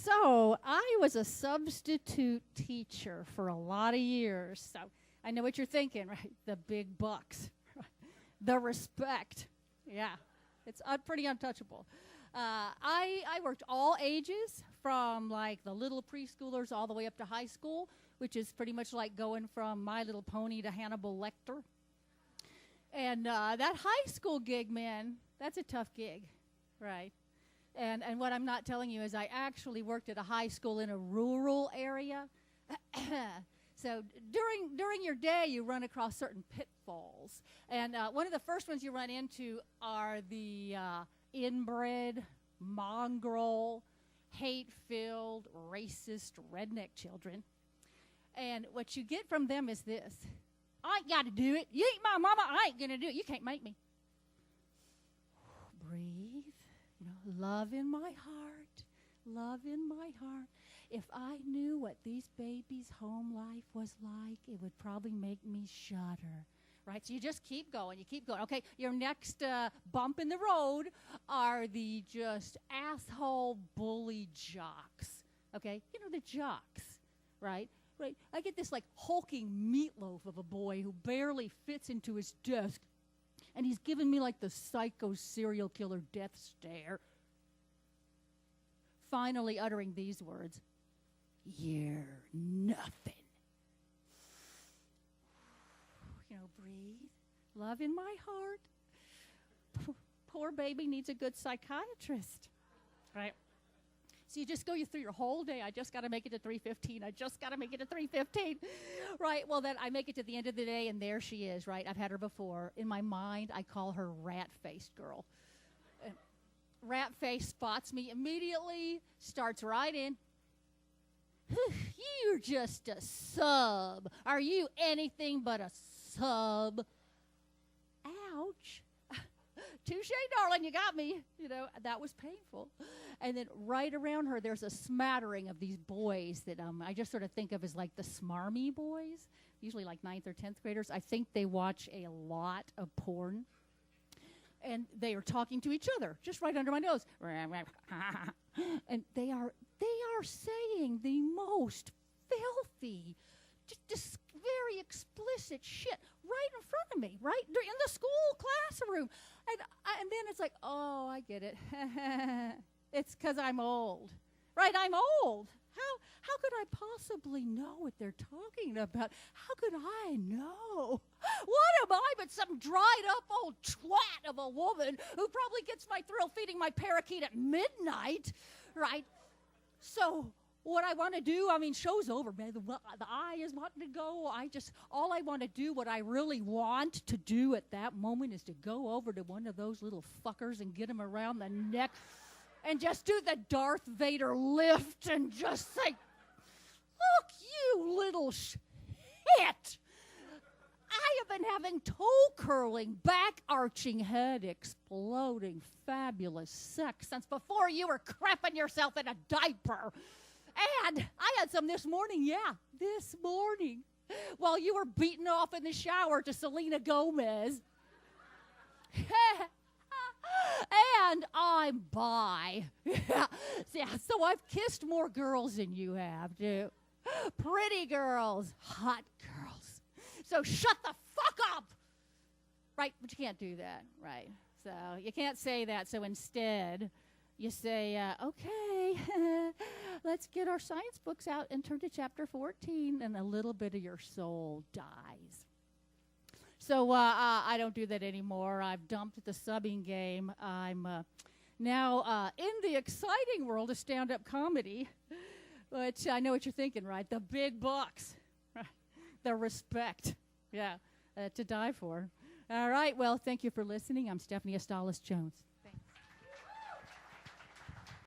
So I was a substitute teacher for a lot of years. So I know what you're thinking, right? The big bucks, the respect. Yeah, it's pretty untouchable. I worked all ages, from like the little preschoolers all the way up to high school, which is pretty much like going from My Little Pony to Hannibal Lecter. And that high school gig, man, that's a tough gig, right? And what I'm not telling you is I actually worked at a high school in a rural area. So during your day, you run across certain pitfalls. And one of the first ones you run into are the inbred, mongrel, hate-filled, racist, redneck children. And what you get from them is this: I ain't got to do it. You ain't my mama. I ain't going to do it. You can't make me. Breathe. You know, love in my heart. Love in my heart. If I knew what these babies' home life was like, it would probably make me shudder. Right? So you just keep going. You keep going. Okay, your next bump in the road are the just asshole bully jocks. Okay? You know, the jocks, right? Right? I get this like hulking meatloaf of a boy who barely fits into his desk, and he's giving me like the psycho serial killer death stare. Finally uttering these words: "You're nothing." You know, breathe. Love in my heart. Poor baby needs a good psychiatrist. Right? So you just go through your whole day. I just got to make it to 3:15. I just got to make it to 3:15. Right? Well, then I make it to the end of the day, and there she is, right? I've had her before. In my mind, I call her rat-faced girl. Rat-face spots me immediately, starts right in. You're just a sub. Are you anything but a sub? Ouch. Touche, darling, you got me. You know, that was painful. And then right around her, there's a smattering of these boys that I just sort of think of as like the smarmy boys, usually like 9th or 10th graders. I think they watch a lot of porn. And they are talking to each other, just right under my nose. And they are saying the most filthy, just very explicit shit right in front of me, right in the school classroom. And then it's like, oh, I get it. It's because I'm old. Right, I'm old. How could I possibly know what they're talking about? How could I know? What am I but some dried up old twat of a woman who probably gets my thrill feeding my parakeet at midnight, right? So what I want to do, I mean, show's over, man. The eye is wanting to go. All I want to do, what I really want to do at that moment is to go over to one of those little fuckers and get him around the neck and just do the Darth Vader lift and just say, look, you little shit. I have been having toe-curling, back-arching, head-exploding, fabulous sex since before you were crapping yourself in a diaper. And I had some this morning, this morning, while you were beating off in the shower to Selena Gomez. And I'm bi. Yeah, so I've kissed more girls than you have, too. Pretty girls, hot girls. So shut the fuck up! Right, but you can't do that, right? So you can't say that. So instead, you say, okay, let's get our science books out and turn to chapter 14, and a little bit of your soul dies. So I don't do that anymore. I've dumped the subbing game. I'm now in the exciting world of stand-up comedy, which I know what you're thinking, right? The big bucks, the respect, to die for. All right, well, thank you for listening. I'm Stephanie Astalos-Jones.